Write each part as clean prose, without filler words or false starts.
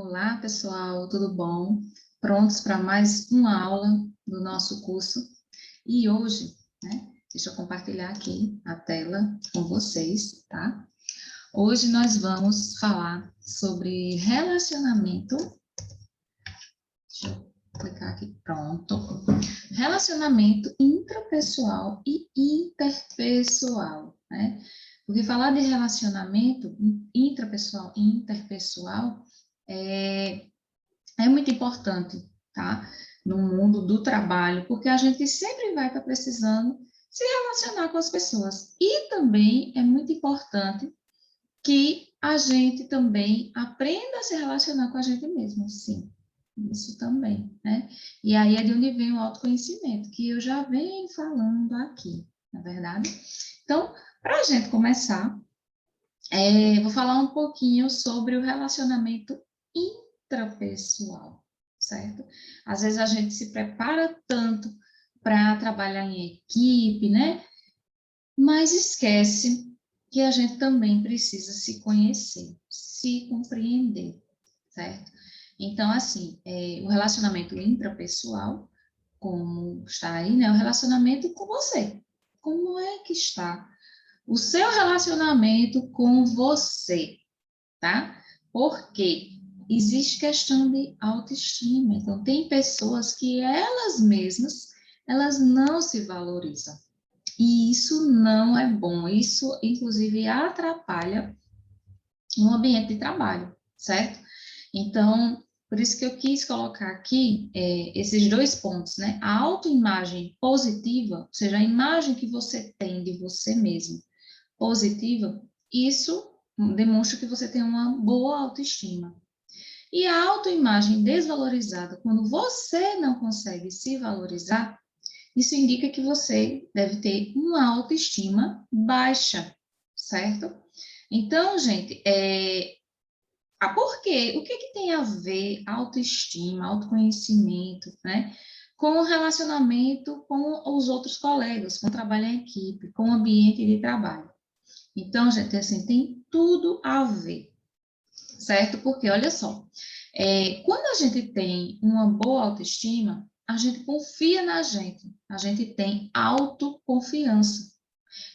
Olá, pessoal, tudo bom? Prontos para mais uma aula do nosso curso? E hoje, deixa eu compartilhar aqui a tela com vocês, tá? Hoje nós vamos falar sobre relacionamento. Deixa eu clicar aqui, pronto. Relacionamento intrapessoal e interpessoal, né? Porque falar de relacionamento intrapessoal e interpessoal é muito importante, tá? No mundo do trabalho, porque a gente sempre vai estar precisando se relacionar com as pessoas. E também é muito importante que a gente também aprenda a se relacionar com a gente mesmo, sim. Isso também, né? E aí é de onde vem o autoconhecimento, que eu já venho falando aqui, na verdade. Então, para a gente começar, vou falar um pouquinho sobre o relacionamento intrapessoal, certo? Às vezes a gente se prepara tanto para trabalhar em equipe, né? Mas esquece que a gente também precisa se conhecer, se compreender, certo? Então, assim, o relacionamento intrapessoal, como está aí, né? O relacionamento com você. Como é que está o seu relacionamento com você, tá? Porque existe questão de autoestima. Então, tem pessoas que elas mesmas, elas não se valorizam. E isso não é bom. Isso, inclusive, atrapalha no ambiente de trabalho, certo? Então, por isso que eu quis colocar aqui esses dois pontos, né? A autoimagem positiva, ou seja, a imagem que você tem de você mesmo, positiva, isso demonstra que você tem uma boa autoestima. E a autoimagem desvalorizada, quando você não consegue se valorizar, isso indica que você deve ter uma autoestima baixa, certo? Então, gente, por quê? O que que tem a ver autoestima, autoconhecimento, né? Com o relacionamento com os outros colegas, com o trabalho em equipe, com o ambiente de trabalho. Então, gente, assim, tem tudo a ver, certo? Porque, olha só, quando a gente tem uma boa autoestima, a gente confia na gente, a gente tem autoconfiança.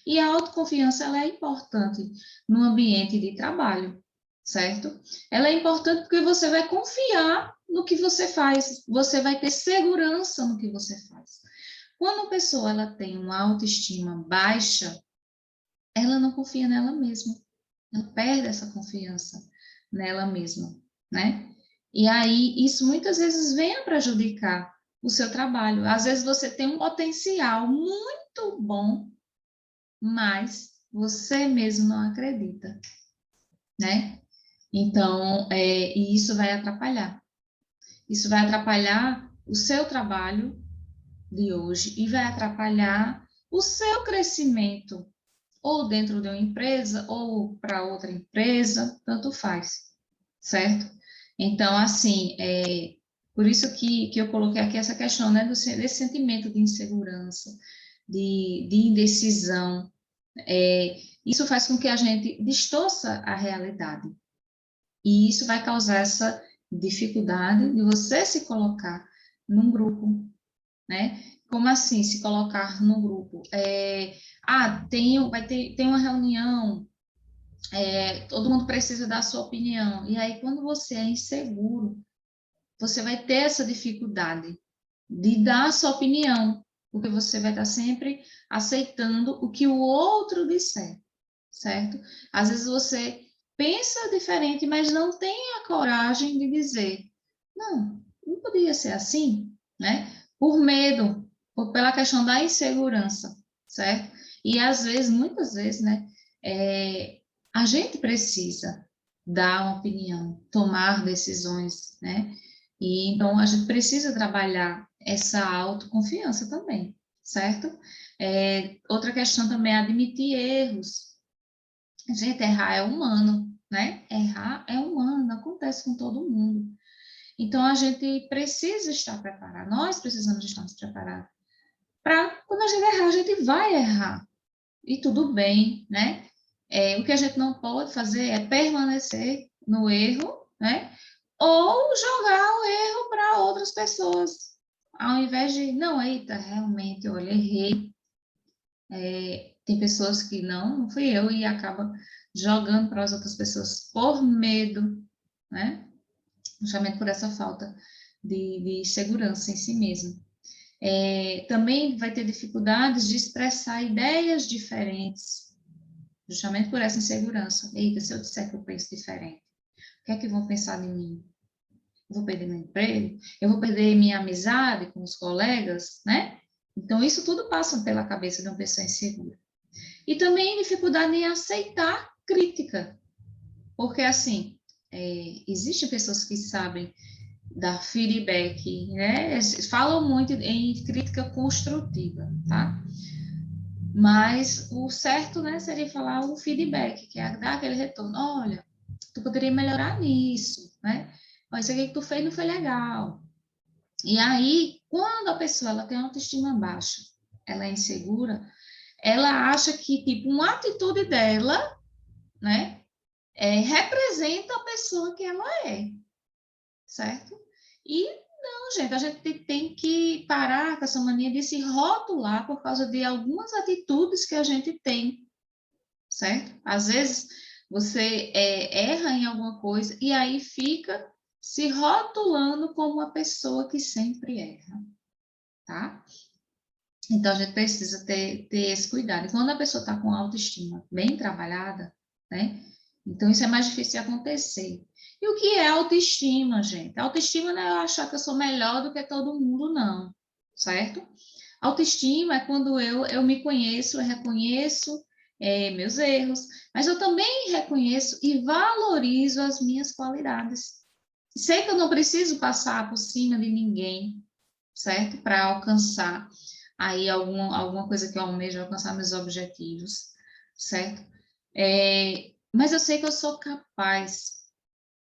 E a autoconfiança, ela é importante no ambiente de trabalho, certo? Ela é importante porque você vai confiar no que você faz, você vai ter segurança no que você faz. Quando a pessoa ela tem uma autoestima baixa, ela não confia nela mesma, ela perde essa confiança nela mesma, né? E aí, isso muitas vezes vem a prejudicar o seu trabalho. Às vezes você tem um potencial muito bom, mas você mesmo não acredita, né? Então, e isso vai atrapalhar. Isso vai atrapalhar o seu trabalho de hoje e vai atrapalhar o seu crescimento, ou dentro de uma empresa, ou para outra empresa, tanto faz, certo? Então, assim, por isso que eu coloquei aqui essa questão, né, desse sentimento de insegurança, de indecisão, isso faz com que a gente distorça a realidade. E isso vai causar essa dificuldade de você se colocar num grupo, né? Como assim se colocar num grupo? Tem uma reunião, todo mundo precisa dar a sua opinião. E aí, quando você é inseguro, você vai ter essa dificuldade de dar a sua opinião, porque você vai estar sempre aceitando o que o outro disser, certo? Às vezes você pensa diferente, mas não tem a coragem de dizer, não podia ser assim, né? Por medo, pela questão da insegurança, certo? E às vezes, muitas vezes, né, a gente precisa dar uma opinião, tomar decisões, né? E então a gente precisa trabalhar essa autoconfiança também, certo? Outra questão também é admitir erros. Gente, errar é humano, né? Errar é humano, acontece com todo mundo. Então a gente precisa estar preparado, nós precisamos estar preparados para quando a gente errar, a gente vai errar. E tudo bem, né? O que a gente não pode fazer é permanecer no erro, né? ou jogar o erro para outras pessoas, ao invés de, não, eita, realmente, olha, errei. Tem pessoas que não fui eu, e acaba jogando para as outras pessoas por medo, né? Justamente por essa falta de segurança em si mesmo. Também vai ter dificuldades de expressar ideias diferentes, justamente por essa insegurança. Eita, se eu disser que eu penso diferente, o que é que vão pensar de mim? Eu vou perder meu emprego? Eu vou perder minha amizade com os colegas, né? Então, isso tudo passa pela cabeça de uma pessoa insegura. E também dificuldade em aceitar crítica, porque, assim, existem pessoas que sabem dar feedback, né? Falam muito em crítica construtiva, tá? Mas o certo, né, seria falar o feedback, que é dar aquele retorno. Olha, tu poderia melhorar nisso, né? Mas isso aqui que tu fez não foi legal. E aí, quando a pessoa ela tem autoestima baixa, ela é insegura, ela acha que, tipo, uma atitude dela, né, representa a pessoa que ela é, certo? E não, gente, a gente tem que parar com essa mania de se rotular por causa de algumas atitudes que a gente tem, certo? Às vezes você erra em alguma coisa e aí fica se rotulando como uma pessoa que sempre erra, tá? Então a gente precisa ter esse cuidado. E quando a pessoa está com autoestima bem trabalhada, né? Então isso é mais difícil de acontecer. E o que é autoestima, gente? Autoestima não é eu achar que eu sou melhor do que todo mundo, não, certo? Autoestima é quando eu me conheço, eu reconheço meus erros, mas eu também reconheço e valorizo as minhas qualidades. Sei que eu não preciso passar por cima de ninguém, certo? Para alcançar aí alguma coisa que eu almejo, alcançar meus objetivos, certo? Mas eu sei que eu sou capaz.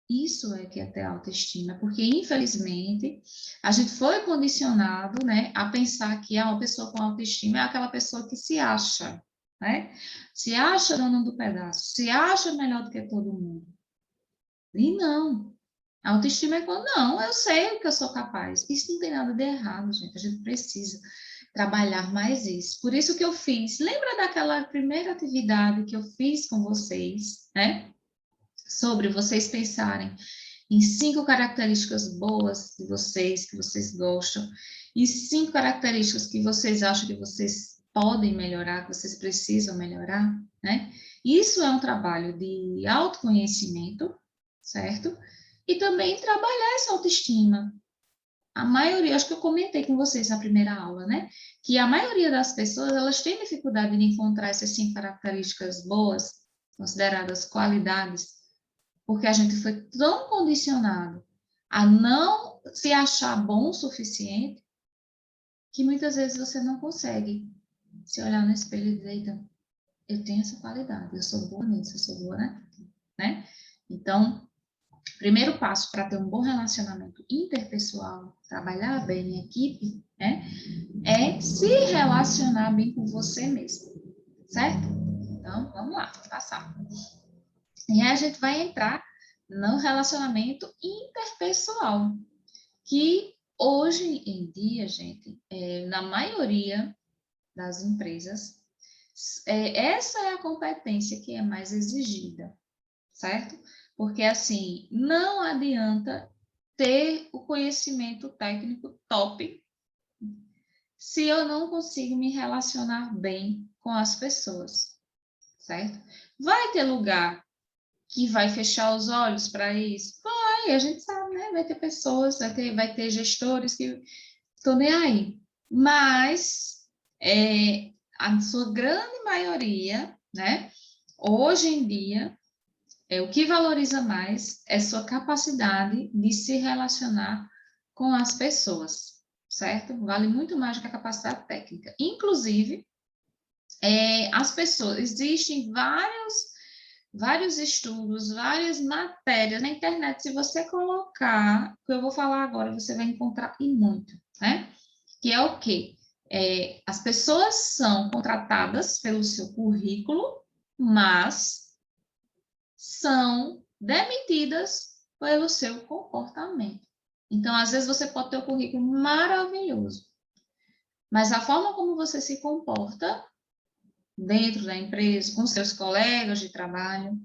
Isso é que é ter autoestima, porque infelizmente a gente foi condicionado, né, a pensar que uma pessoa com autoestima é aquela pessoa que se acha, né? Se acha dona do pedaço, se acha melhor do que todo mundo. E não. A autoestima é quando, não, eu sei o que eu sou capaz. Isso não tem nada de errado, gente. A gente precisa trabalhar mais isso. Por isso que eu fiz. Lembra daquela primeira atividade que eu fiz com vocês, né? Sobre vocês pensarem em 5 características boas de vocês, que vocês gostam, e 5 características que vocês acham que vocês podem melhorar, que vocês precisam melhorar, né? Isso é um trabalho de autoconhecimento, certo? E também trabalhar essa autoestima. A maioria, acho que eu comentei com vocês na primeira aula, né? Que a maioria das pessoas, elas têm dificuldade de encontrar essas 5 características boas, consideradas qualidades, porque a gente foi tão condicionado a não se achar bom o suficiente, que muitas vezes você não consegue se olhar no espelho e dizer, eita, eu tenho essa qualidade, eu sou boa nisso, eu sou boa naquilo, né? Então, primeiro passo para ter um bom relacionamento interpessoal, trabalhar bem em equipe, né, é se relacionar bem com você mesmo, certo? Então, vamos lá, passar. E aí a gente vai entrar no relacionamento interpessoal, que hoje em dia, gente, na maioria das empresas, essa é a competência que é mais exigida, certo? Porque, assim, não adianta ter o conhecimento técnico top se eu não consigo me relacionar bem com as pessoas, certo? Vai ter lugar que vai fechar os olhos para isso? Vai, a gente sabe, né? Vai ter pessoas, vai ter gestores que estão nem aí. Mas a sua grande maioria, né? Hoje em dia, o que valoriza mais é sua capacidade de se relacionar com as pessoas, certo? Vale muito mais do que a capacidade técnica. Inclusive, as pessoas, existem vários estudos, várias matérias na internet. Se você colocar o que eu vou falar agora, você vai encontrar e muito, né? Que é o quê? As pessoas são contratadas pelo seu currículo, mas são demitidas pelo seu comportamento. Então, às vezes, você pode ter um currículo maravilhoso, mas a forma como você se comporta dentro da empresa, com seus colegas de trabalho,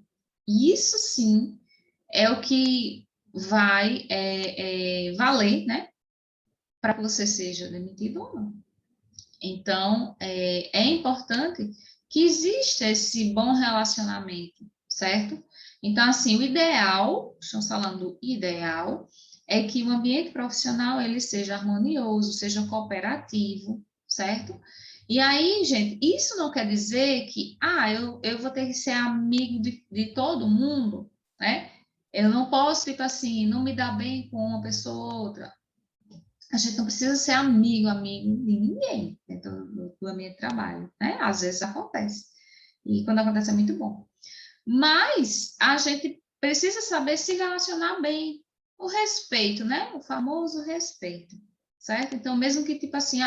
isso sim é o que vai valer, né, para que você seja demitido ou não. Então, é importante que exista esse bom relacionamento, certo? Então, assim, o ideal, estamos falando do ideal, é que o ambiente profissional ele seja harmonioso, seja cooperativo, certo? E aí, gente, isso não quer dizer que, eu vou ter que ser amigo de todo mundo, né? Eu não posso, tipo assim, não me dar bem com uma pessoa ou outra. A gente não precisa ser amigo de ninguém dentro do ambiente de trabalho, né? Às vezes acontece. E quando acontece é muito bom. Mas a gente precisa saber se relacionar bem. O respeito, né? O famoso respeito, certo? Então, mesmo que, tipo assim,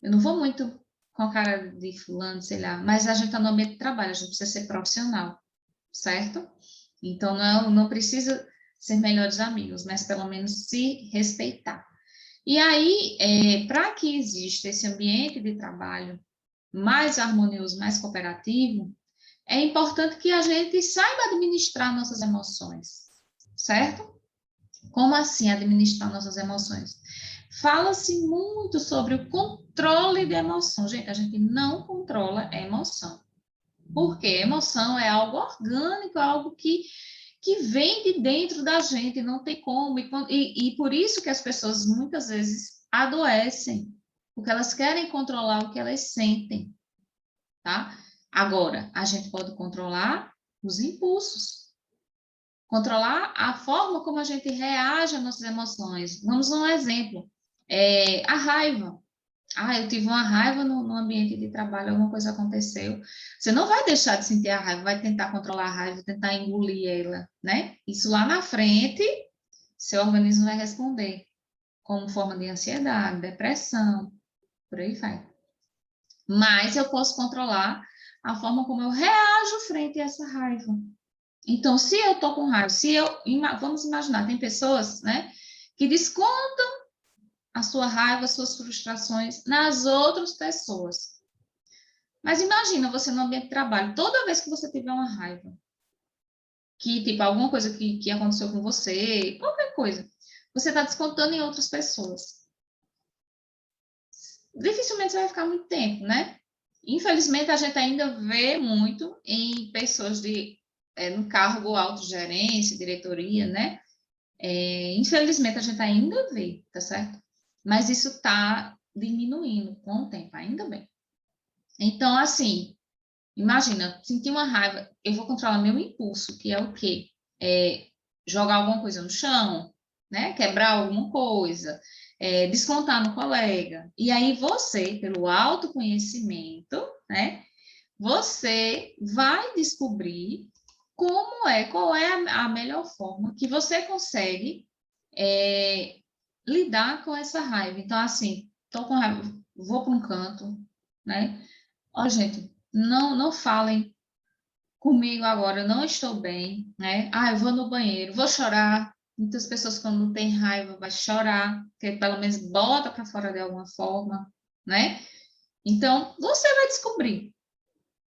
eu não vou muito com a cara de fulano, sei lá, mas a gente está no ambiente de trabalho, a gente precisa ser profissional, certo? Então, não precisa ser melhores amigos, mas pelo menos se respeitar. E aí, para que exista esse ambiente de trabalho mais harmonioso, mais cooperativo, é importante que a gente saiba administrar nossas emoções, certo? Como assim administrar nossas emoções? Fala-se muito sobre o controle de emoção. Gente, a gente não controla a emoção. Porque emoção é algo orgânico, é algo que vem de dentro da gente, não tem como. E por isso que as pessoas muitas vezes adoecem, porque elas querem controlar o que elas sentem, tá? Agora, a gente pode controlar os impulsos, controlar a forma como a gente reage às nossas emoções. Vamos a um exemplo, a raiva. Eu tive uma raiva no ambiente de trabalho, alguma coisa aconteceu. Você não vai deixar de sentir a raiva, vai tentar controlar a raiva, tentar engolir ela, né? Isso lá na frente, seu organismo vai responder, como forma de ansiedade, depressão, por aí vai. Mas eu posso controlar a forma como eu reajo frente a essa raiva. Então, se eu tô com raiva, vamos imaginar, tem pessoas, né, que descontam a sua raiva, as suas frustrações nas outras pessoas. Mas imagina você no ambiente de trabalho, toda vez que você tiver uma raiva, que tipo alguma coisa que aconteceu com você, qualquer coisa, você está descontando em outras pessoas. Dificilmente você vai ficar muito tempo, né? Infelizmente, a gente ainda vê muito em pessoas no cargo autogerência, diretoria, né? Infelizmente, a gente ainda vê, tá certo? Mas isso está diminuindo com o tempo, ainda bem. Então, assim, imagina, sentir uma raiva, eu vou controlar meu impulso, que é o quê? Jogar alguma coisa no chão, né? Quebrar alguma coisa, descontar no colega. E aí você, pelo autoconhecimento, né? Você vai descobrir qual é a melhor forma que você consegue lidar com essa raiva. Então, assim, tô com raiva, vou para um canto, né? Ó, gente, não falem comigo agora, eu não estou bem, né? Eu vou no banheiro, vou chorar. Muitas pessoas, quando tem raiva, vai chorar, porque pelo menos bota para fora de alguma forma, né? Então, você vai descobrir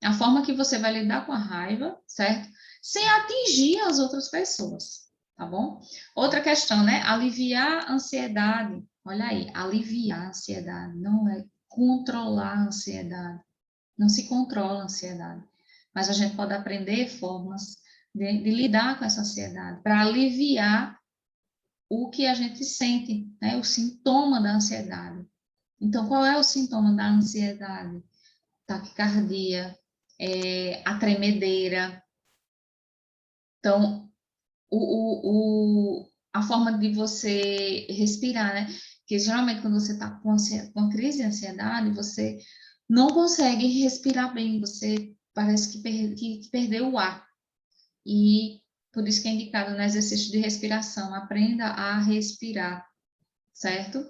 a forma que você vai lidar com a raiva, certo? Sem atingir as outras pessoas, tá bom? Outra questão, né? Aliviar a ansiedade. Olha aí, aliviar a ansiedade, não é controlar a ansiedade. Não se controla a ansiedade. Mas a gente pode aprender formas de lidar com essa ansiedade, para aliviar o que a gente sente, né? O sintoma da ansiedade. Então, qual é o sintoma da ansiedade? Taquicardia, a tremedeira. Então, a forma de você respirar, né? Porque geralmente quando você está com crise de ansiedade, você não consegue respirar bem, você parece que perdeu o ar. E por isso que é indicado no exercício de respiração, aprenda a respirar, certo?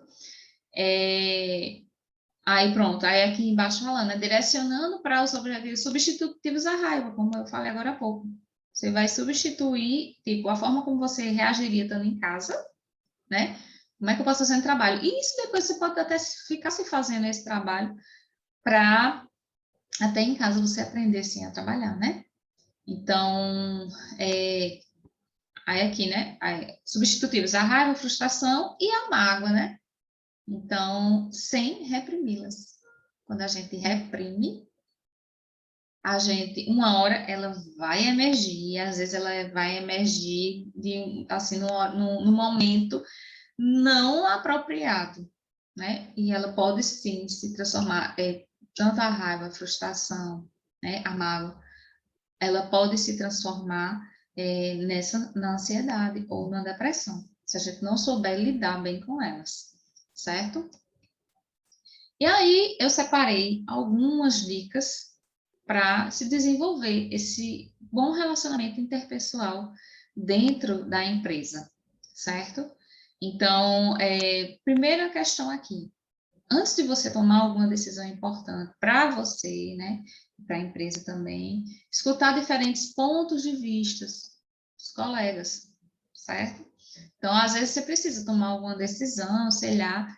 Aí pronto, aí aqui embaixo falando, né? Direcionando para os objetivos substitutivos à raiva, como eu falei agora há pouco. Você vai substituir, tipo, a forma como você reagiria estando em casa, né? Como é que eu posso fazer um trabalho? E isso depois você pode até ficar se fazendo esse trabalho para até em casa você aprender, sim, a trabalhar, né? Então, aí aqui, né? Aí, substitutivos, a raiva, a frustração e a mágoa, né? Então, sem reprimi-las. Quando a gente reprime, a gente, uma hora ela vai emergir, às vezes ela vai emergir assim, no momento não apropriado, né? E ela pode sim se transformar, tanto a raiva, a frustração, né, a mágoa, ela pode se transformar na ansiedade ou na depressão, se a gente não souber lidar bem com elas, certo? E aí eu separei algumas dicas para se desenvolver esse bom relacionamento interpessoal dentro da empresa, certo? Então, primeira questão aqui, antes de você tomar alguma decisão importante para você, né, para a empresa também, escutar diferentes pontos de vista dos colegas, certo? Então, às vezes você precisa tomar alguma decisão, sei lá,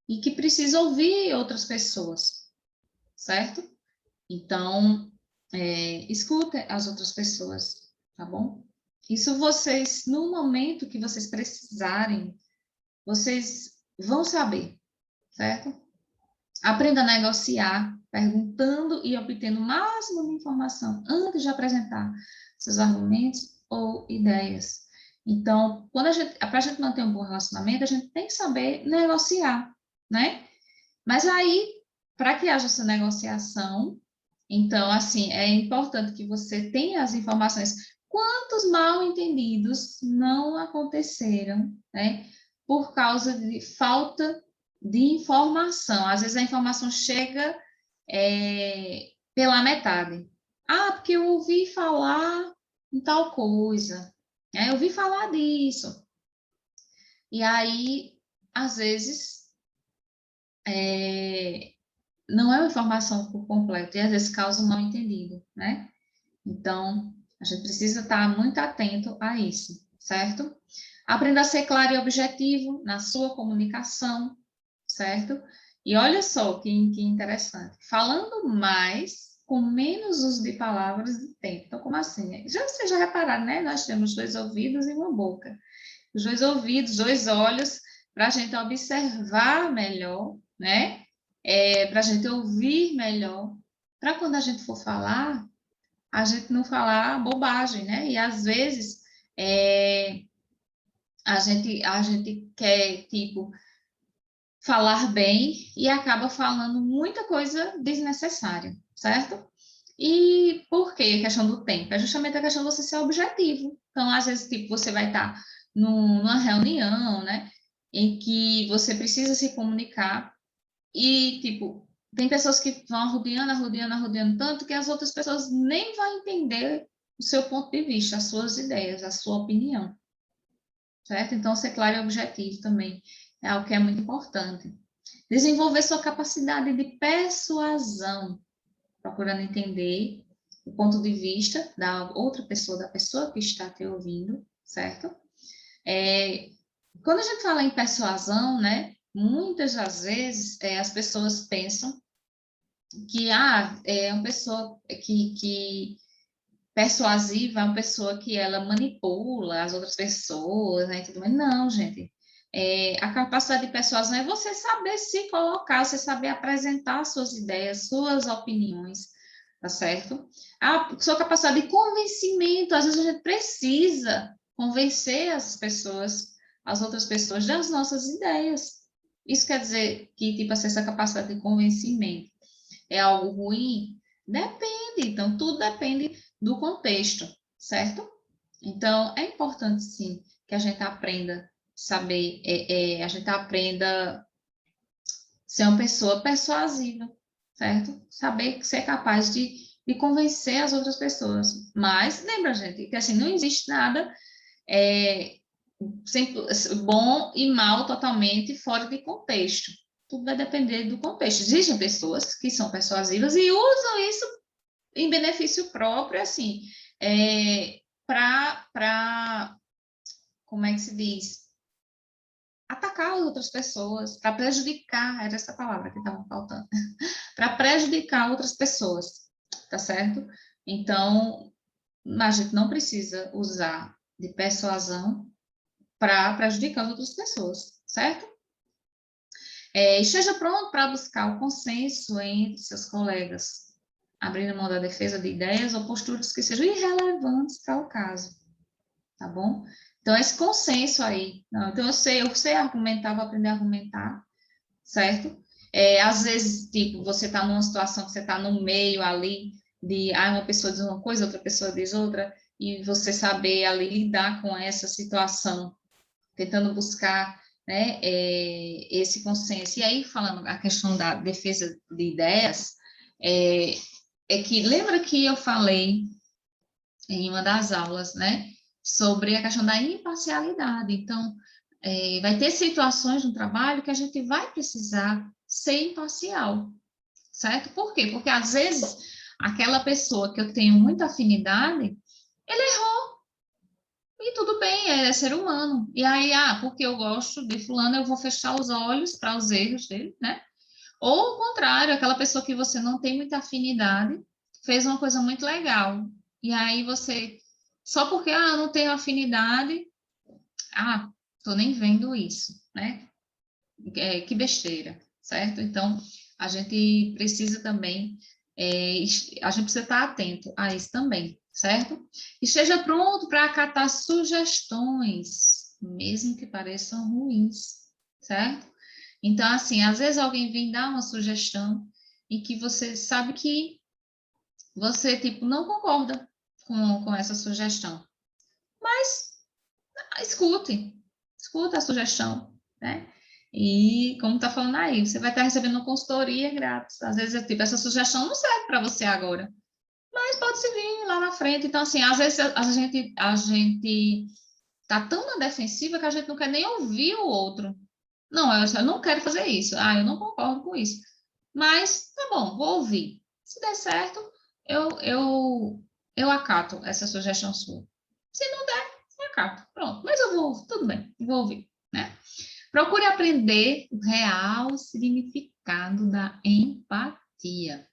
e que precisa ouvir outras pessoas, certo? Então, escute as outras pessoas, tá bom? Isso vocês, no momento que vocês precisarem, vocês vão saber, certo? Aprenda a negociar, perguntando e obtendo o máximo de informação antes de apresentar seus argumentos ou ideias. Então, para a gente manter um bom relacionamento, a gente tem que saber negociar, né? Mas aí, para que haja essa negociação, então, assim, é importante que você tenha as informações. Quantos mal-entendidos não aconteceram, né? Por causa de falta de informação. Às vezes a informação chega pela metade. Ah, porque eu ouvi falar em tal coisa, né? Eu ouvi falar disso. E aí, às vezes, não é uma informação por completo, e às vezes causa um mal-entendido, né? Então, a gente precisa estar muito atento a isso, certo? Aprenda a ser claro e objetivo na sua comunicação, certo? E olha só que interessante, falando mais com menos uso de palavras e tempo. Então, como assim? Vocês já repararam, né? Nós temos 2 ouvidos e uma boca. Os 2 ouvidos, 2 olhos, para a gente observar melhor, né? Para a gente ouvir melhor, para quando a gente for falar, a gente não falar bobagem, né? E às vezes a gente quer, tipo, falar bem e acaba falando muita coisa desnecessária, certo? E por quê? A questão do tempo. É justamente a questão de você ser objetivo. Então, às vezes, tipo, você vai estar numa reunião, né? Em que você precisa se comunicar e, tipo, tem pessoas que vão arrodeando tanto que as outras pessoas nem vão entender o seu ponto de vista, as suas ideias, a sua opinião, certo? Então, ser claro e objetivo também é algo que é muito importante. Desenvolver sua capacidade de persuasão, procurando entender o ponto de vista da outra pessoa, da pessoa que está te ouvindo, certo? Quando a gente fala em persuasão, né, muitas das vezes as pessoas pensam que é uma pessoa que persuasiva é uma pessoa que ela manipula as outras pessoas, né, e tudo mais. Não, gente. A capacidade de persuasão é você saber se colocar, você saber apresentar suas ideias, suas opiniões, tá certo? A sua capacidade de convencimento, às vezes a gente precisa convencer as outras pessoas das nossas ideias. Isso quer dizer que, tipo, essa capacidade de convencimento é algo ruim? Depende, então tudo depende do contexto, certo? Então é importante sim que a gente aprenda saber, a gente aprenda ser uma pessoa persuasiva, certo? Saber ser capaz de convencer as outras pessoas. Mas lembra, gente, que assim não existe nada bom e mal totalmente fora de contexto. Tudo vai depender do contexto. Existem pessoas que são persuasivas e usam isso em benefício próprio, assim, como é que se diz? Atacar as outras pessoas, para prejudicar, era essa palavra que estava faltando, para prejudicar outras pessoas, tá certo? Então, a gente não precisa usar de persuasão para prejudicar as outras pessoas, certo? Esteja pronto para buscar o consenso entre seus colegas, abrindo mão da defesa de ideias ou posturas que sejam irrelevantes para o caso, tá bom? Então, esse consenso aí, não, então eu sei argumentar, vou aprender a argumentar, certo? Às vezes, tipo, você está numa situação que você está no meio ali de, uma pessoa diz uma coisa, outra pessoa diz outra, e você saber ali lidar com essa situação, tentando buscar, né, esse consenso. E aí, falando a questão da defesa de ideias, que, lembra que eu falei em uma das aulas, né, sobre a questão da imparcialidade. Então, vai ter situações no trabalho que a gente vai precisar ser imparcial, certo? Por quê? Porque, às vezes, aquela pessoa que eu tenho muita afinidade, ele errou, e tudo bem, é ser humano. E aí, porque eu gosto de fulano, eu vou fechar os olhos para os erros dele, né? Ou, ao contrário, aquela pessoa que você não tem muita afinidade, fez uma coisa muito legal, e aí você, só porque, eu não tenho afinidade, tô nem vendo isso, né? Que besteira, certo? Então, a gente precisa também, a gente precisa estar atento a isso também, certo? Esteja pronto para acatar sugestões, mesmo que pareçam ruins, certo? Então, assim, às vezes alguém vem dar uma sugestão e que você sabe que você, tipo, não concorda com essa sugestão, mas escuta a sugestão, né? E como tá falando aí, você vai estar recebendo uma consultoria grátis. Às vezes, tipo, essa sugestão não serve para você agora, mas pode servir lá na frente. Então, assim, às vezes a gente tá tão na defensiva que a gente não quer nem ouvir o outro. Não, eu não quero fazer isso. Eu não concordo com isso. Mas, tá bom, vou ouvir. Se der certo, eu acato essa sugestão sua. Se não der, eu acato. Pronto. Mas eu vou, tudo bem, vou ouvir, né? Procure aprender o real significado da empatia.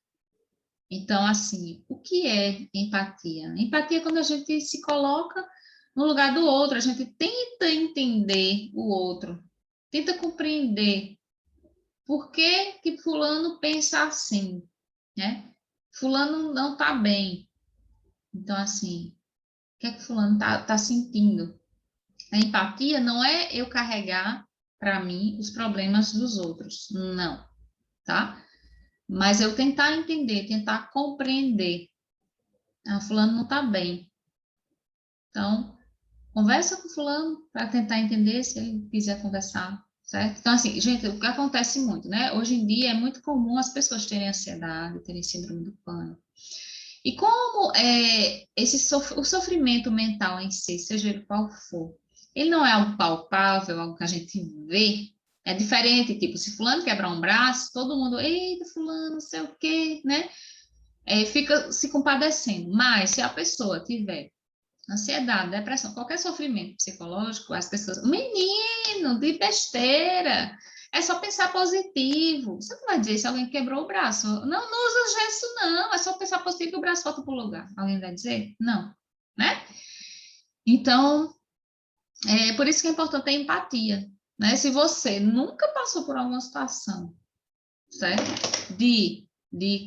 Então, assim, o que é empatia? Empatia é quando a gente se coloca no lugar do outro, a gente tenta entender o outro, tenta compreender por que que fulano pensa assim, né? Fulano não está bem. Então, assim, o que é que fulano tá sentindo? A empatia não é eu carregar para mim os problemas dos outros, não, tá? Mas eu tentar entender, tentar compreender. Fulano não está bem. Então, conversa com fulano para tentar entender se ele quiser conversar, certo? Então, assim, gente, o que acontece muito, né? Hoje em dia é muito comum as pessoas terem ansiedade, terem síndrome do pânico. E como o sofrimento mental em si, seja ele qual for, ele não é algo palpável, algo que a gente vê, é diferente, tipo, se fulano quebrar um braço, todo mundo, eita, fulano, não sei o quê, né? Fica se compadecendo. Mas se a pessoa tiver ansiedade, depressão, qualquer sofrimento psicológico, as pessoas, menino, de besteira, é só pensar positivo. Você não vai dizer se alguém quebrou o braço. Não, não usa gesso, não. É só pensar positivo e o braço volta para o lugar. Alguém vai dizer? Não. Né? Então, por isso que é importante a empatia. Né? Se você nunca passou por alguma situação, certo? De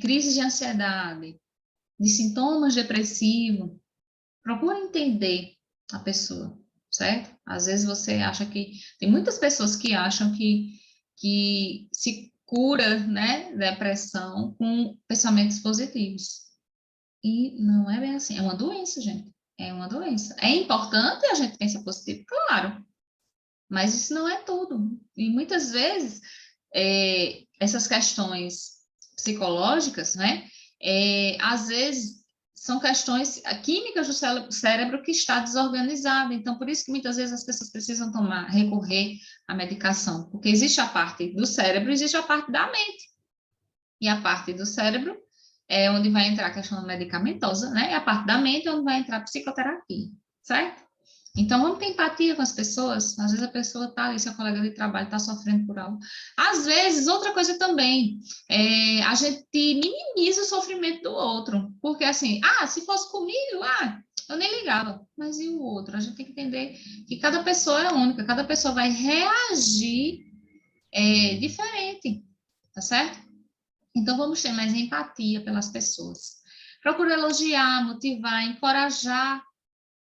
crise de ansiedade, de sintomas depressivos, procura entender a pessoa, certo? Às vezes você acha que... Tem muitas pessoas que acham que se cura, né, depressão com pensamentos positivos. E não é bem assim. É uma doença, gente. É uma doença. É importante a gente pensar positivo, claro. Mas isso não é tudo. E muitas vezes, essas questões psicológicas, né, às vezes são questões químicas do cérebro que está desorganizado. Então, por isso que muitas vezes as pessoas precisam recorrer à medicação, porque existe a parte do cérebro, existe a parte da mente. E a parte do cérebro é onde vai entrar a questão medicamentosa, né? E a parte da mente é onde vai entrar a psicoterapia, certo? Então, vamos ter empatia com as pessoas. Às vezes a pessoa está ali, seu colega de trabalho está sofrendo por algo. Às vezes, outra coisa também, a gente minimiza o sofrimento do outro. Porque assim, se fosse comigo, eu nem ligava. Mas e o outro? A gente tem que entender que cada pessoa é única, cada pessoa vai reagir diferente, tá certo? Então, vamos ter mais empatia pelas pessoas. Procura elogiar, motivar, encorajar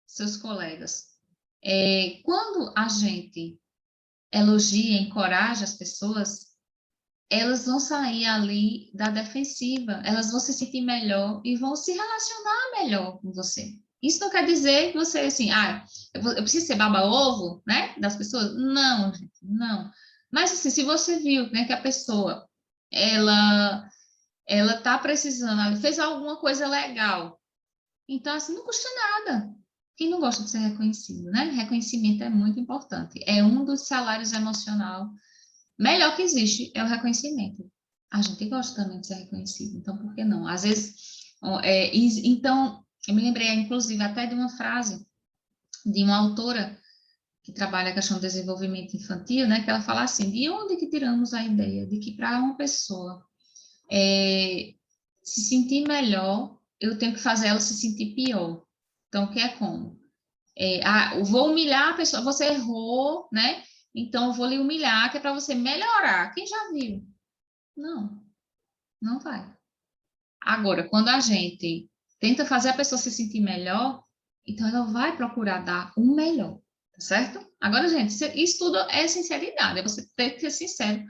seus colegas. Quando a gente elogia, encoraja as pessoas, elas vão sair ali da defensiva, elas vão se sentir melhor e vão se relacionar melhor com você. Isso não quer dizer que você, assim, eu preciso ser baba-ovo, né, das pessoas? Não, gente, não. Mas, assim, se você viu, né, que a pessoa, ela tá precisando, ela fez alguma coisa legal, então, assim, não custa nada. Quem não gosta de ser reconhecido, né? Reconhecimento é muito importante. É um dos salários emocional melhor que existe, é o reconhecimento. A gente gosta também de ser reconhecido, então por que não? Às vezes, então, eu me lembrei, inclusive, até de uma frase de uma autora que trabalha a questão do desenvolvimento infantil, né? Que ela fala assim, de onde que tiramos a ideia de que para uma pessoa se sentir melhor, eu tenho que fazer ela se sentir pior. Então, o que é como? Eu vou humilhar a pessoa, você errou, né? Então, eu vou lhe humilhar, que é para você melhorar. Quem já viu? Não, não vai. Agora, quando a gente tenta fazer a pessoa se sentir melhor, então ela vai procurar dar o melhor, tá certo? Agora, gente, isso tudo é sinceridade, é você ter que ser sincero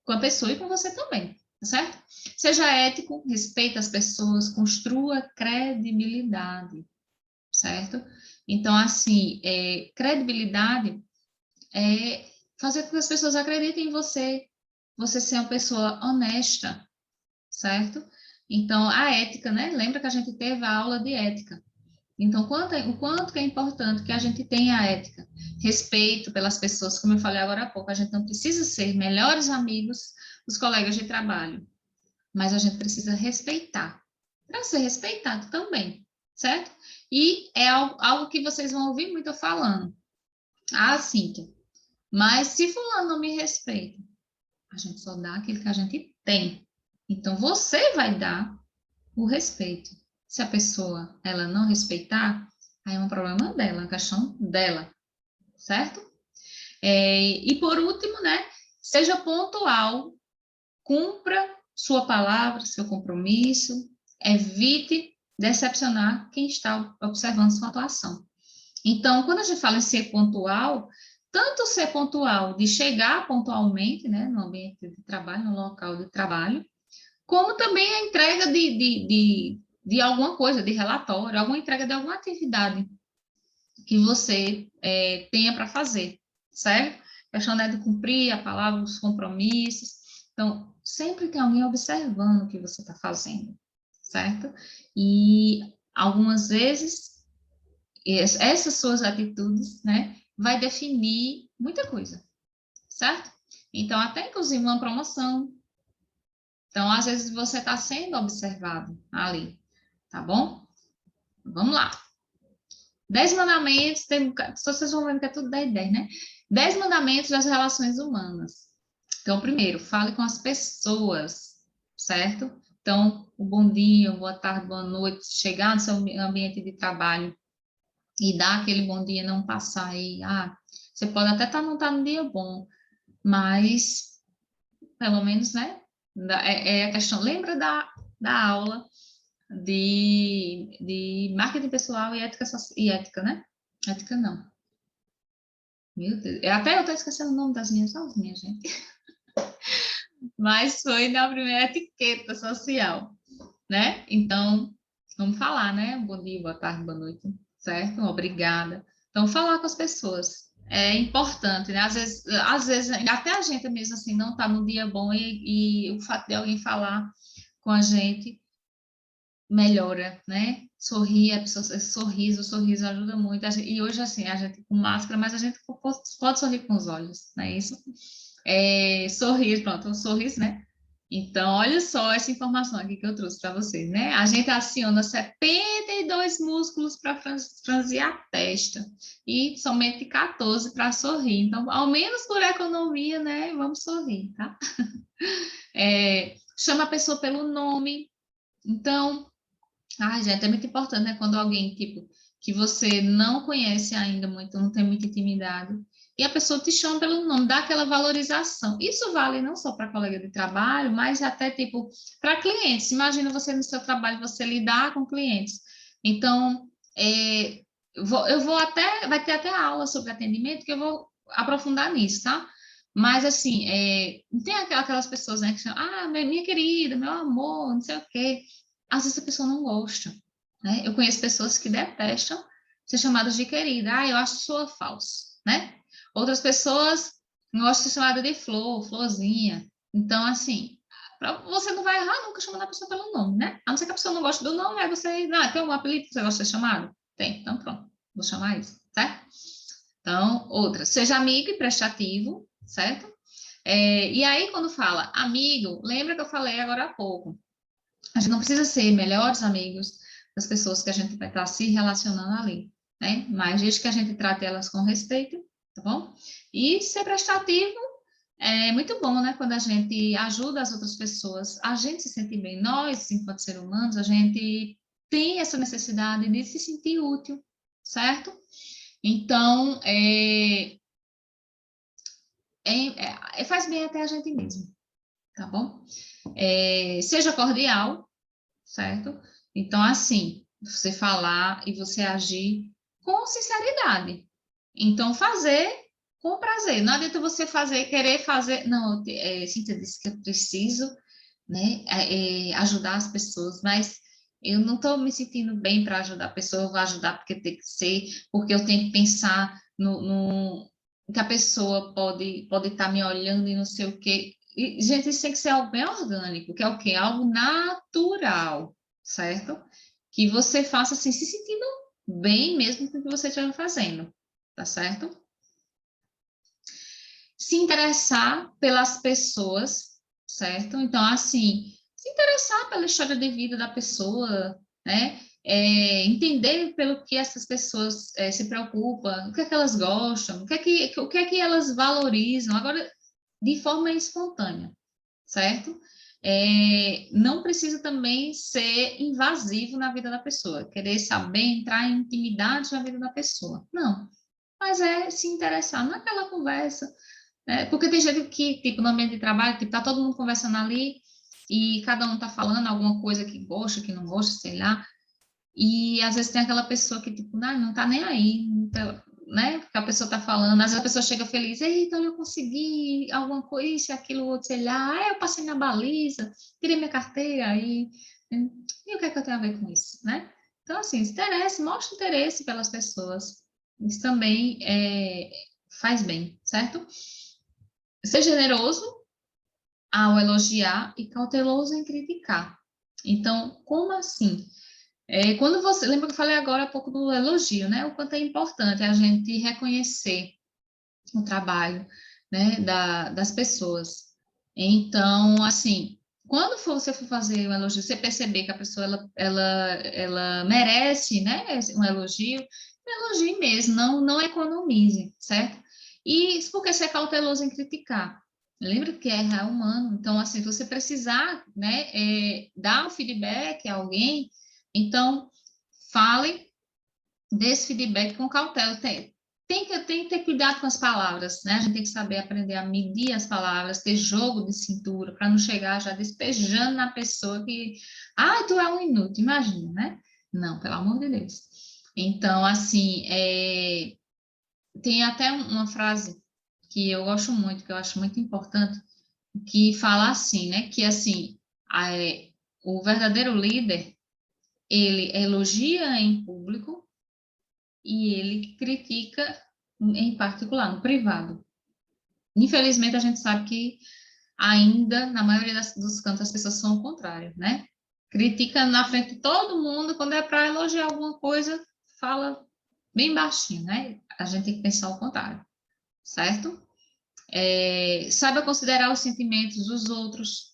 com a pessoa e com você também, tá certo? Seja ético, respeite as pessoas, construa credibilidade, certo? Então, assim, credibilidade é fazer com que as pessoas acreditem em você, você ser uma pessoa honesta, certo? Então, a ética, né? Lembra que a gente teve a aula de ética. Então, o quanto que é importante que a gente tenha a ética, respeito pelas pessoas, como eu falei agora há pouco, a gente não precisa ser melhores amigos dos colegas de trabalho, mas a gente precisa respeitar, para ser respeitado também, certo? E é algo que vocês vão ouvir muito eu falando. Cíntia, mas se fulano não me respeita, a gente só dá aquilo que a gente tem. Então, você vai dar o respeito. Se a pessoa, ela não respeitar, aí é um problema dela, uma questão dela, certo? E por último, né, seja pontual, cumpra sua palavra, seu compromisso, evite decepcionar quem está observando sua atuação. Então, quando a gente fala em ser pontual, tanto ser pontual de chegar pontualmente, né, no ambiente de trabalho, no local de trabalho, como também a entrega de alguma coisa, de relatório, alguma entrega de alguma atividade que você tenha para fazer, certo? A questão, né, de cumprir a palavra, os compromissos. Então, sempre tem alguém observando o que você está fazendo, certo? E algumas vezes essas suas atitudes, né, vai definir muita coisa, certo? Então, até inclusive uma promoção. Então, às vezes você está sendo observado ali, tá bom? Vamos lá. 10 mandamentos, vocês vão vendo que é tudo 10, 10, né? 10 mandamentos das relações humanas. Então, primeiro, fale com as pessoas, certo? Então, o bom dia, boa tarde, boa noite, chegar no seu ambiente de trabalho e dar aquele bom dia, não passar aí. Você pode até não estar no dia bom, mas pelo menos, né? É a questão. Lembra da aula de marketing pessoal e ética, né? Ética não. Meu Deus. Até eu estou esquecendo o nome das minhas aulinhas, gente. Mas foi na primeira etiqueta social, né? Então, vamos falar, né? Bom dia, boa tarde, boa noite, certo? Obrigada. Então, falar com as pessoas é importante, né? Às vezes até a gente mesmo assim não está no dia bom e o fato de alguém falar com a gente melhora, né? Sorrir, a pessoa, o sorriso ajuda muito. E hoje, assim, a gente com máscara, mas a gente pode sorrir com os olhos, não é isso? Sorrir, pronto, um sorriso, né? Então, olha só essa informação aqui que eu trouxe para vocês, né? A gente aciona 72 músculos para franzir a testa e somente 14 para sorrir. Então, ao menos por economia, né? Vamos sorrir, tá? Chama a pessoa pelo nome. Então, ai, gente, é muito importante, né? Quando alguém, tipo, que você não conhece ainda muito, não tem muita intimidade, e a pessoa te chama pelo nome, dá aquela valorização. Isso vale não só para colega de trabalho, mas até, tipo, para clientes. Imagina você no seu trabalho, você lidar com clientes. Então, eu vou até, vai ter até aula sobre atendimento, que eu vou aprofundar nisso, tá? Mas, assim, tem aquelas pessoas, né, que chamam, minha querida, meu amor, não sei o quê. Às vezes a pessoa não gosta, né? Eu conheço pessoas que detestam ser chamadas de querida. Eu acho sua falso, né? Outras pessoas gostam de ser chamada de flor, florzinha. Então, assim, você não vai errar nunca chamando a pessoa pelo nome, né? A não ser que a pessoa não goste do nome, aí você, tem algum apelido que você gosta de ser chamado? Tem, então pronto, vou chamar isso, certo? Então, outra, seja amigo e prestativo, certo? E aí, quando fala amigo, lembra que eu falei agora há pouco, a gente não precisa ser melhores amigos das pessoas que a gente vai estar se relacionando ali, né? Mas desde que a gente trate elas com respeito, tá bom? E ser prestativo é muito bom, né? Quando a gente ajuda as outras pessoas, a gente se sente bem. Nós, enquanto seres humanos, a gente tem essa necessidade de se sentir útil, certo? Então, faz bem até a gente mesmo, tá bom? Seja cordial, certo? Então, assim, você falar e você agir com sinceridade. Então, fazer com prazer. Não adianta você fazer, querer fazer. Não, Cíntia disse que eu preciso, né, ajudar as pessoas, mas eu não estou me sentindo bem para ajudar a pessoa, eu vou ajudar porque tem que ser, porque eu tenho que pensar no que a pessoa pode estar me olhando e não sei o quê. E, gente, isso tem que ser algo bem orgânico, que é o quê? Algo natural, certo? Que você faça assim, se sentindo bem mesmo com o que você estiver fazendo, tá certo? Se interessar pelas pessoas, certo? Então, assim, se interessar pela história de vida da pessoa, né? Entender pelo que essas pessoas se preocupam, o que é que elas gostam, o que é que elas valorizam, agora, de forma espontânea, certo? Não precisa também ser invasivo na vida da pessoa, querer saber, entrar em intimidade na vida da pessoa. Não, mas é se interessar naquela conversa, né? Porque tem gente que, tipo, no ambiente de trabalho, tipo, tá todo mundo conversando ali e cada um tá falando alguma coisa que gosta, que não gosta, sei lá, e às vezes tem aquela pessoa que, tipo, não tá nem aí, não tá, né? Porque a pessoa tá falando, às vezes a pessoa chega feliz, eita, eu consegui alguma coisa, isso, aquilo, outro, sei lá, eu passei na baliza, tirei minha carteira aí, e o que é que eu tenho a ver com isso, né? Então, assim, se interesse, mostre interesse pelas pessoas, isso também faz bem, certo? Ser generoso ao elogiar e cauteloso em criticar. Então, como assim? Quando você, lembra que eu falei agora há pouco do elogio, né? O quanto é importante a gente reconhecer o trabalho, né, das pessoas. Então, assim, quando você for fazer um elogio, você perceber que a pessoa ela merece, né, um elogie mesmo, não economize, certo? E isso porque você é cauteloso em criticar. Lembra que errar é humano, então, assim, se você precisar, né, dar um feedback a alguém, então, fale desse feedback com cautela. Tem que ter cuidado com as palavras, né? A gente tem que saber aprender a medir as palavras, ter jogo de cintura, para não chegar já despejando na pessoa que, tu é um inútil, imagina, né? Não, pelo amor de Deus. Então, assim, tem até uma frase que eu gosto muito, que eu acho muito importante, que fala assim, né? Que, assim, o verdadeiro líder, ele elogia em público e ele critica em particular, no privado. Infelizmente, a gente sabe que ainda, na maioria dos cantos, as pessoas são o contrário, né? Critica na frente de todo mundo, quando é para elogiar alguma coisa, fala bem baixinho, né? A gente tem que pensar o contrário, certo? Saiba considerar os sentimentos dos outros,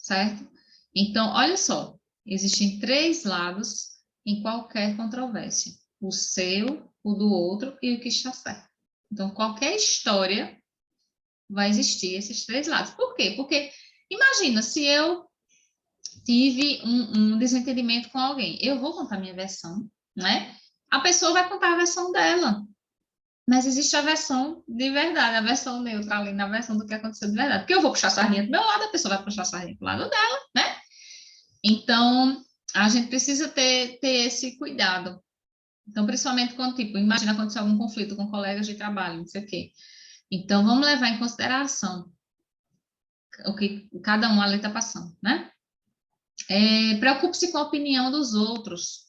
certo? Então, olha só, existem 3 lados em qualquer controvérsia: o seu, o do outro e o que está certo. Então, qualquer história vai existir esses 3 lados. Por quê? Porque imagina se eu tive um desentendimento com alguém, eu vou contar minha versão, né? A pessoa vai contar a versão dela. Mas existe a versão de verdade, a versão neutra ali, na versão do que aconteceu de verdade. Porque eu vou puxar a sardinha do meu lado, a pessoa vai puxar a sardinha do lado dela, né? Então, a gente precisa ter esse cuidado. Então, principalmente quando, tipo, imagina acontecer algum conflito com colegas de trabalho, não sei o quê. Então, vamos levar em consideração o que cada um ali está passando, né? Preocupe-se com a opinião dos outros.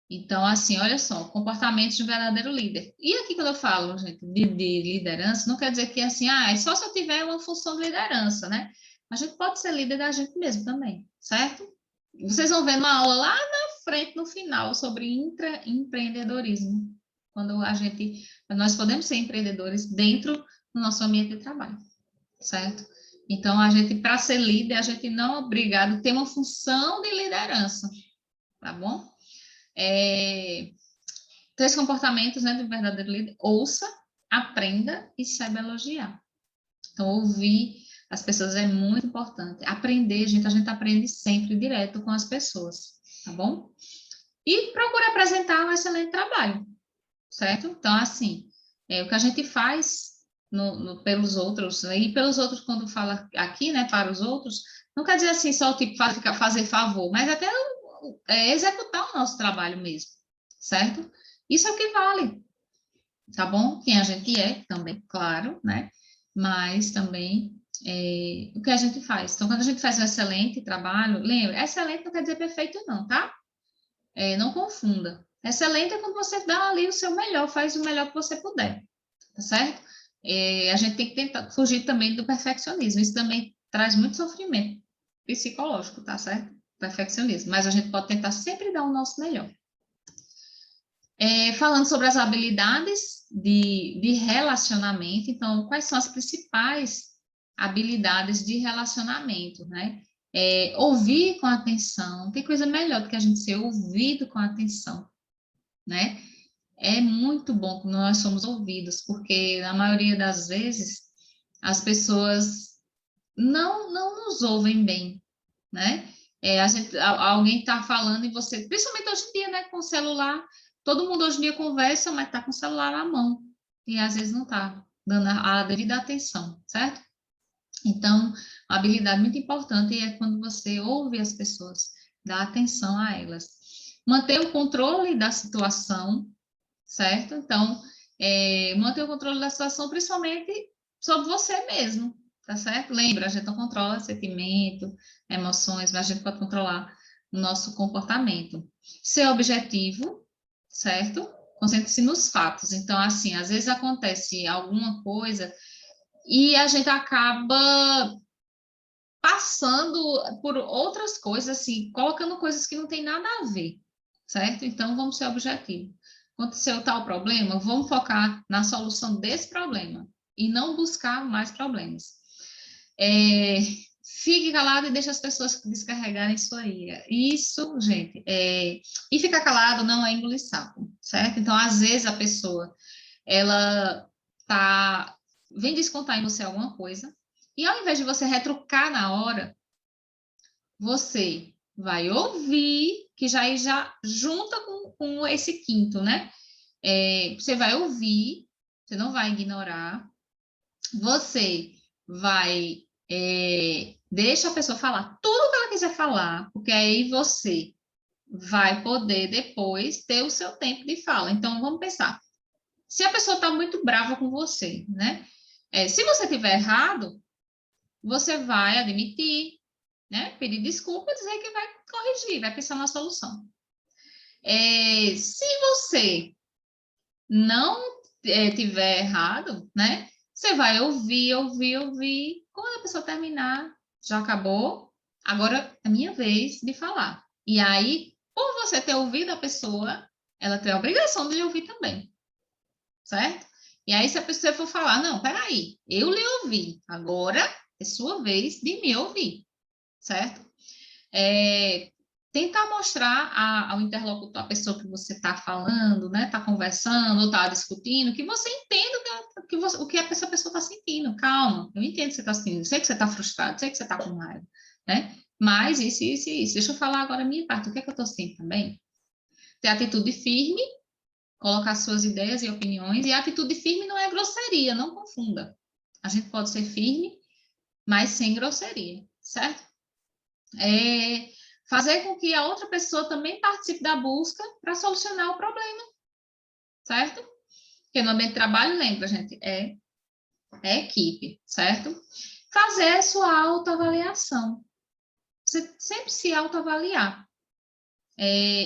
Então, assim, olha só, comportamentos de um verdadeiro líder. E aqui quando eu falo, gente, de liderança, não quer dizer que, assim, é só se eu tiver uma função de liderança, né? A gente pode ser líder da gente mesmo também, certo? Vocês vão ver uma aula lá na frente, no final, sobre empreendedorismo. Quando nós podemos ser empreendedores dentro do nosso ambiente de trabalho, certo? Então, para ser líder, a gente não é obrigado a ter uma função de liderança, tá bom? 3 comportamentos, né, do verdadeiro líder: ouça, aprenda e saiba elogiar. Então, ouvir as pessoas é muito importante. Aprender, a gente aprende sempre direto com as pessoas, tá bom? E procure apresentar um excelente trabalho, certo? Então, assim, o que a gente faz pelos outros, e pelos outros, quando fala aqui, né, para os outros, não quer dizer assim só tipo fazer favor, mas até executar o nosso trabalho mesmo, certo? Isso é o que vale, tá bom? Quem a gente é também, claro, né? Mas também o que a gente faz. Então, quando a gente faz um excelente trabalho, lembra, excelente não quer dizer perfeito não, tá? Não confunda. Excelente é quando você dá ali o seu melhor, faz o melhor que você puder, tá certo? A gente tem que tentar fugir também do perfeccionismo. Isso também traz muito sofrimento psicológico, tá certo? Perfeccionismo. Mas a gente pode tentar sempre dar o nosso melhor. Falando sobre as habilidades de relacionamento, então, quais são as principais habilidades de relacionamento, né? Ouvir com atenção, tem coisa melhor do que a gente ser ouvido com atenção, né? É muito bom quando nós somos ouvidos, porque na maioria das vezes as pessoas não nos ouvem bem, né? Alguém está falando e você, principalmente hoje em dia, né, com o celular, todo mundo hoje em dia conversa, mas está com o celular na mão e às vezes não está dando a devida atenção, certo? Então, uma habilidade muito importante é quando você ouve as pessoas, dá atenção a elas. Manter o controle da situação, certo? Então, manter o controle da situação, principalmente sobre você mesmo, tá certo? Lembra, a gente não controla sentimento, emoções, mas a gente pode controlar o nosso comportamento. Ser objetivo, certo? Concentre-se nos fatos. Então, assim, às vezes acontece alguma coisa e a gente acaba passando por outras coisas, assim, colocando coisas que não tem nada a ver, certo? Então, vamos ser objetivos. Aconteceu tal problema, vamos focar na solução desse problema e não buscar mais problemas. Fique calado e deixe as pessoas descarregarem sua ira. Isso, gente, e ficar calado não é engolir sapo, certo? Então, às vezes, a pessoa, ela vem descontar em você alguma coisa, e ao invés de você retrucar na hora, você vai ouvir, que já junta com esse quinto, né? Você vai ouvir, você não vai ignorar, você vai deixa a pessoa falar tudo que ela quiser falar, porque aí você vai poder depois ter o seu tempo de fala. Então, vamos pensar. Se a pessoa está muito brava com você, né? Se você tiver errado, você vai admitir, né? Pedir desculpa, dizer que vai corrigir, vai pensar na solução. Se você não tiver errado, né? Você vai ouvir, ouvir, ouvir. Quando a pessoa terminar, já acabou. Agora é minha vez de falar. E aí, por você ter ouvido a pessoa, ela tem a obrigação de lhe ouvir também, certo? E aí, se a pessoa for falar, não, peraí, eu lhe ouvi, agora é sua vez de me ouvir. certo? Tentar mostrar ao interlocutor, a pessoa que você está falando, né, está conversando, ou está discutindo, que você entende o que essa pessoa está sentindo. Calma, eu entendo o que você está sentindo, eu sei que você está frustrado, sei que você está com raiva, né? Mas isso, isso e isso. Deixa eu falar agora a minha parte, o que é que eu estou sentindo também? Ter atitude firme, colocar suas ideias e opiniões, e a atitude firme não é grosseria, não confunda. A gente pode ser firme, mas sem grosseria, certo? Fazer com que a outra pessoa também participe da busca para solucionar o problema, certo? Porque no ambiente de trabalho, lembra, gente, é equipe, certo? Fazer a sua autoavaliação. Você sempre se autoavaliar.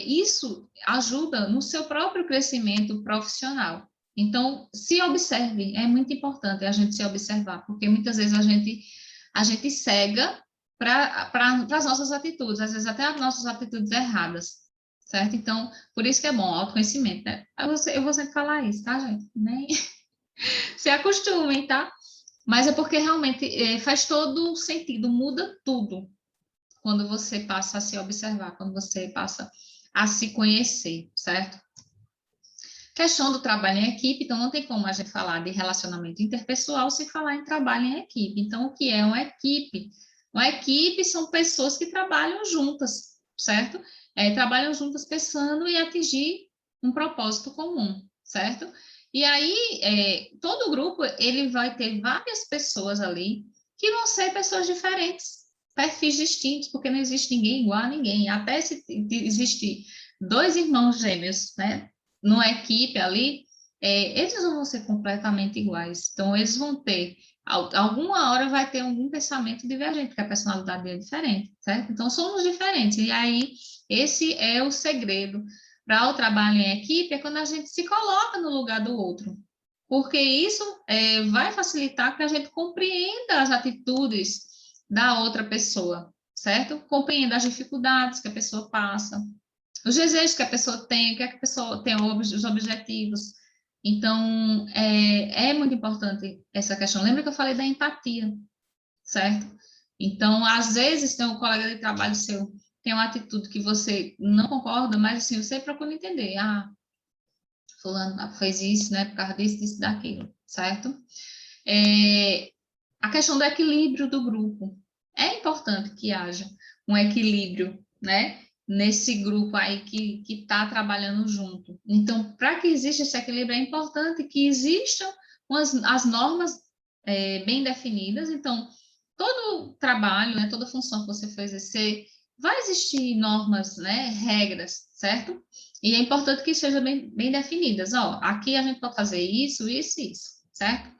Isso ajuda no seu próprio crescimento profissional. Então, se observe, é muito importante a gente se observar, porque muitas vezes a gente cega para as nossas atitudes, às vezes até as nossas atitudes erradas, certo? Então, por isso que é bom, autoconhecimento, né? Eu vou sempre falar isso, tá, gente? Nem se acostumem, tá? Mas é porque realmente faz todo sentido, muda tudo quando você passa a se observar, quando você passa a se conhecer, certo? Questão do trabalho em equipe, então não tem como a gente falar de relacionamento interpessoal se falar em trabalho em equipe. Então, o que é uma equipe? Uma equipe são pessoas que trabalham juntas, certo? Trabalham juntas pensando em atingir um propósito comum, certo? E aí, todo grupo, ele vai ter várias pessoas ali que vão ser pessoas diferentes, perfis distintos, porque não existe ninguém igual a ninguém. Até se existir dois irmãos gêmeos, né? Numa equipe ali, eles não vão ser completamente iguais. Então, eles vão ter, alguma hora vai ter algum pensamento divergente, porque a personalidade é diferente, certo? Então, somos diferentes. E aí, esse é o segredo para o trabalho em equipe, é quando a gente se coloca no lugar do outro. Porque isso vai facilitar que a gente compreenda as atitudes da outra pessoa, certo? Compreenda as dificuldades que a pessoa passa, os desejos que a pessoa tem, o que é que a pessoa tem, os objetivos. Então, é muito importante essa questão. Lembra que eu falei da empatia, certo? Então, às vezes, tem um colega de trabalho seu, tem uma atitude que você não concorda, mas assim, você procura entender. Ah, fulano fez isso, né, por causa disso, disso, daquilo, certo? A questão do equilíbrio do grupo. É importante que haja um equilíbrio, né? Nesse grupo aí que está trabalhando junto. Então, para que exista esse equilíbrio, é importante que existam as normas bem definidas. Então, todo trabalho, né, toda função que você for exercer, vai existir normas, né, regras, certo? E é importante que sejam bem definidas. Ó, aqui a gente pode fazer isso, isso e isso, certo?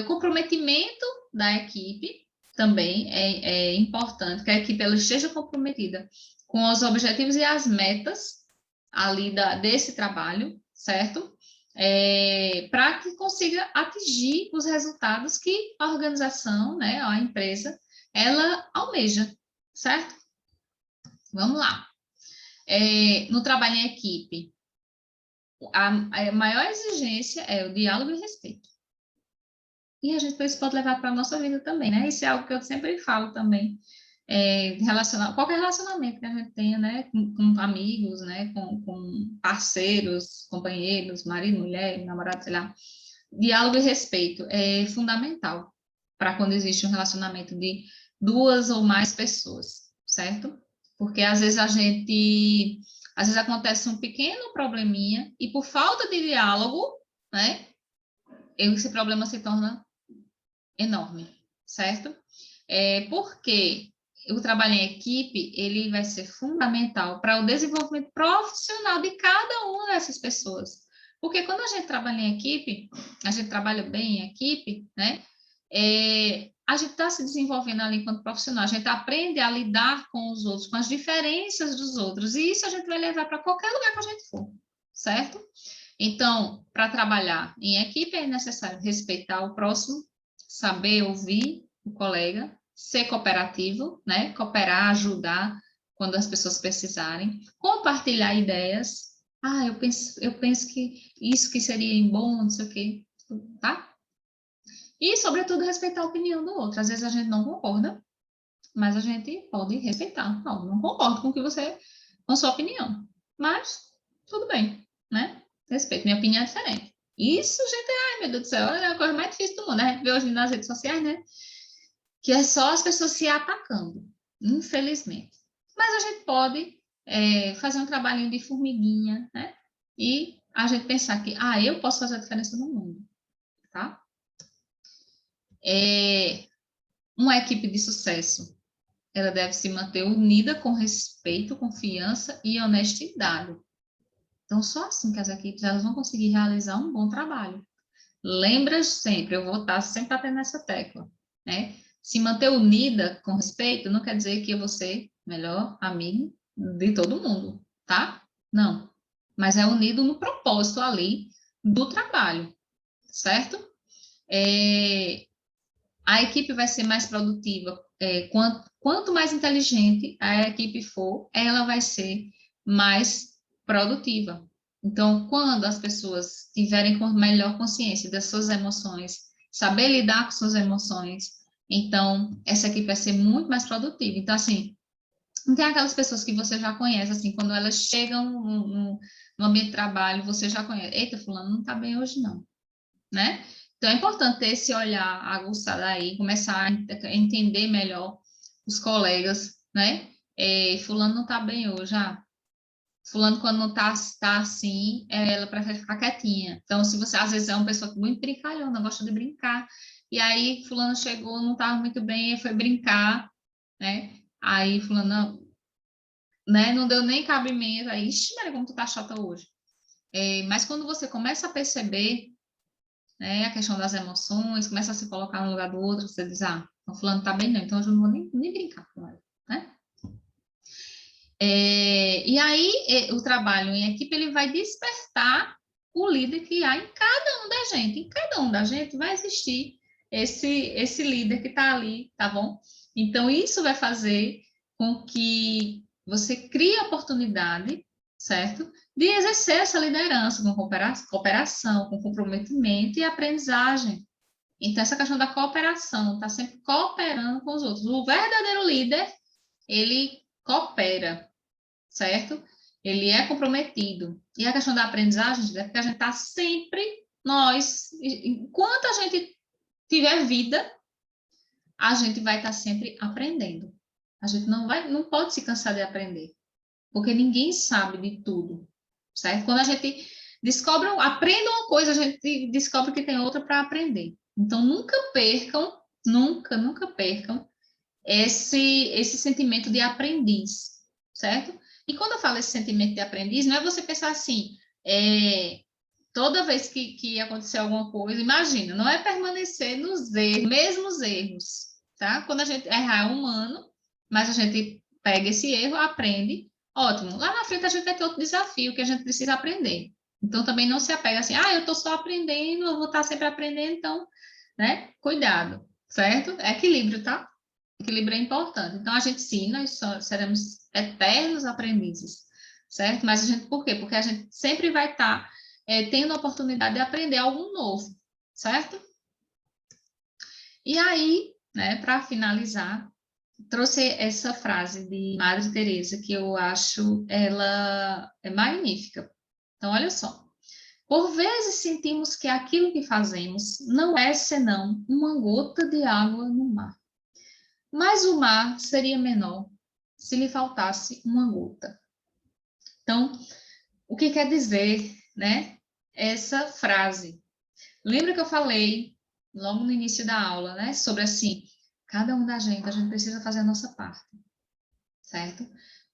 O comprometimento da equipe também é importante, que a equipe ela esteja comprometida com os objetivos e as metas ali desse trabalho, certo? Para que consiga atingir os resultados que a organização, né, a empresa, ela almeja, certo? Vamos lá. No trabalho em equipe, a maior exigência é o diálogo e respeito. E a gente isso pode levar para a nossa vida também, né? Isso é algo que eu sempre falo também. Qualquer relacionamento que a gente tenha, né? Com amigos, né? Com parceiros, companheiros, marido, mulher, namorado, sei lá. Diálogo e respeito é fundamental para quando existe um relacionamento de duas ou mais pessoas, certo? Porque às vezes acontece um pequeno probleminha e por falta de diálogo, né? Esse problema se torna enorme, certo? Porque o trabalho em equipe, ele vai ser fundamental para o desenvolvimento profissional de cada uma dessas pessoas. Porque quando a gente trabalha em equipe, a gente trabalha bem em equipe, né? A gente está se desenvolvendo ali enquanto profissional, a gente aprende a lidar com os outros, com as diferenças dos outros, e isso a gente vai levar para qualquer lugar que a gente for, certo? Então, para trabalhar em equipe é necessário respeitar o próximo, saber ouvir o colega, ser cooperativo, né? Cooperar, ajudar quando as pessoas precisarem, compartilhar ideias. Ah, eu penso que isso que seria bom, não sei o quê, tá? E, sobretudo, respeitar a opinião do outro. Às vezes a gente não concorda, mas a gente pode respeitar. Não concordo com o que você, com a sua opinião, mas tudo bem, né? Respeito, minha opinião é diferente. Isso, gente, ai meu Deus do céu, é a coisa mais difícil do mundo, né? A gente vê hoje nas redes sociais, né? Que é só as pessoas se atacando, infelizmente. Mas a gente pode fazer um trabalhinho de formiguinha, né? E a gente pensar que, eu posso fazer a diferença no mundo, tá? Uma equipe de sucesso, ela deve se manter unida com respeito, confiança e honestidade. Então, só assim que as equipes elas vão conseguir realizar um bom trabalho. Lembra sempre, eu vou estar sempre batendo nessa tecla, né? Se manter unida com respeito não quer dizer que eu vou ser melhor amigo de todo mundo, tá? Não. Mas é unido no propósito ali do trabalho, certo? A equipe vai ser mais produtiva. Quanto mais inteligente a equipe for, ela vai ser mais produtiva. Então, quando as pessoas tiverem com melhor consciência das suas emoções, saber lidar com suas emoções, então essa equipe vai ser muito mais produtiva. Então, assim, não tem aquelas pessoas que você já conhece, assim, quando elas chegam no ambiente de trabalho, você já conhece. Eita, fulano não está bem hoje, não, né? Então, é importante ter esse olhar aguçado aí, começar a entender melhor os colegas, né? Fulano não está bem hoje, fulano quando não tá assim, ela prefere ficar quietinha. Então, se você, às vezes, é uma pessoa muito brincalhona, gosta de brincar, e aí fulano chegou, não estava muito bem, foi brincar, né? Aí fulano, né, não deu nem cabimento, aí, ixi, Maria, como tu tá chata hoje. Mas quando você começa a perceber, né, a questão das emoções, começa a se colocar no lugar do outro, você diz, o fulano tá bem não, então hoje eu não vou nem brincar com ela, né? E aí, o trabalho em equipe, ele vai despertar o líder que há em cada um da gente. Em cada um da gente vai existir esse líder que está ali, tá bom? Então, isso vai fazer com que você crie a oportunidade, certo? De exercer essa liderança com cooperação, com comprometimento e aprendizagem. Então, essa questão da cooperação, está sempre cooperando com os outros. O verdadeiro líder, ele coopera, certo? Ele é comprometido. E a questão da aprendizagem é porque a gente está sempre, enquanto a gente tiver vida, a gente vai estar sempre aprendendo. A gente não pode se cansar de aprender, porque ninguém sabe de tudo, certo? Quando a gente aprende uma coisa, a gente descobre que tem outra para aprender. Então, nunca percam esse sentimento de aprendiz, certo? E quando eu falo esse sentimento de aprendiz, não é você pensar assim, toda vez que acontecer alguma coisa, imagina, não é permanecer nos mesmos erros, tá? Quando a gente errar é humano, mas a gente pega esse erro, aprende, ótimo. Lá na frente a gente vai ter outro desafio que a gente precisa aprender. Então também não se apega assim, eu estou só aprendendo, eu vou estar sempre aprendendo, então, né? Cuidado, certo? É equilíbrio, tá? Equilíbrio é importante. Então, a gente sim, nós seremos eternos aprendizes, certo? Mas a gente, por quê? Porque a gente sempre vai estar tendo a oportunidade de aprender algo novo, certo? E aí, né, para finalizar, trouxe essa frase de Madre Teresa que eu acho ela é magnífica. Então, olha só. Por vezes sentimos que aquilo que fazemos não é senão uma gota de água no mar. Mas o mar seria menor se lhe faltasse uma gota. Então, o que quer dizer, né, essa frase? Lembra que eu falei logo no início da aula, né, sobre assim, cada um da gente, a gente precisa fazer a nossa parte, certo?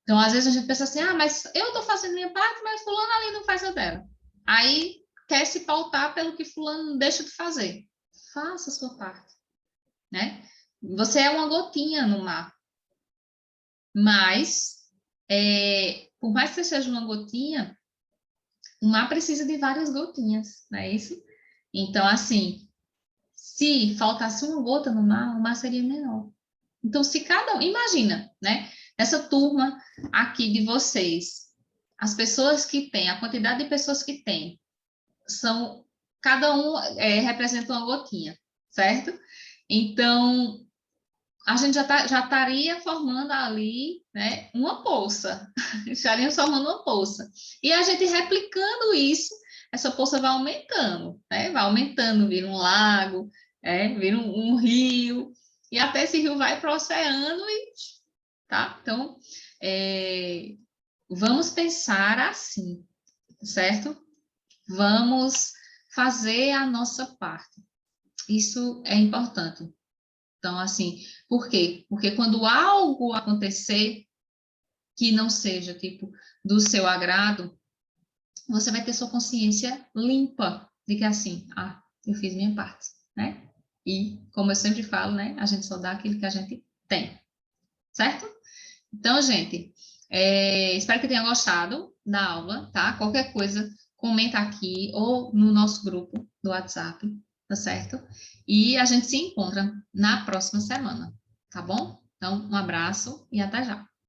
Então, às vezes a gente pensa assim, mas eu estou fazendo minha parte, mas fulano ali não faz a dela. Aí, quer se pautar pelo que fulano deixa de fazer. Faça a sua parte, né? Você é uma gotinha no mar, mas, por mais que você seja uma gotinha, o mar precisa de várias gotinhas, não é isso? Então, assim, se faltasse uma gota no mar, o mar seria menor. Então, se cada um, imagina, né? Essa turma aqui de vocês, as pessoas que têm, a quantidade de pessoas que tem, cada um representa uma gotinha, certo? Então, a gente já estaria formando ali, né, uma poça. Estaríamos formando uma poça. E a gente replicando isso, essa poça vai aumentando, né? Vai aumentando, vira um lago, vira um rio, e até esse rio vai para o oceano, tá? Então, vamos pensar assim, certo? Vamos fazer a nossa parte. Isso é importante. Então, assim, por quê? Porque quando algo acontecer que não seja, tipo, do seu agrado, você vai ter sua consciência limpa de que, assim, eu fiz minha parte, né? E, como eu sempre falo, né, a gente só dá aquilo que a gente tem, certo? Então, gente, espero que tenha gostado da aula, tá? Qualquer coisa, comenta aqui ou no nosso grupo do WhatsApp, tá certo? E a gente se encontra na próxima semana, tá bom? Então, um abraço e até já.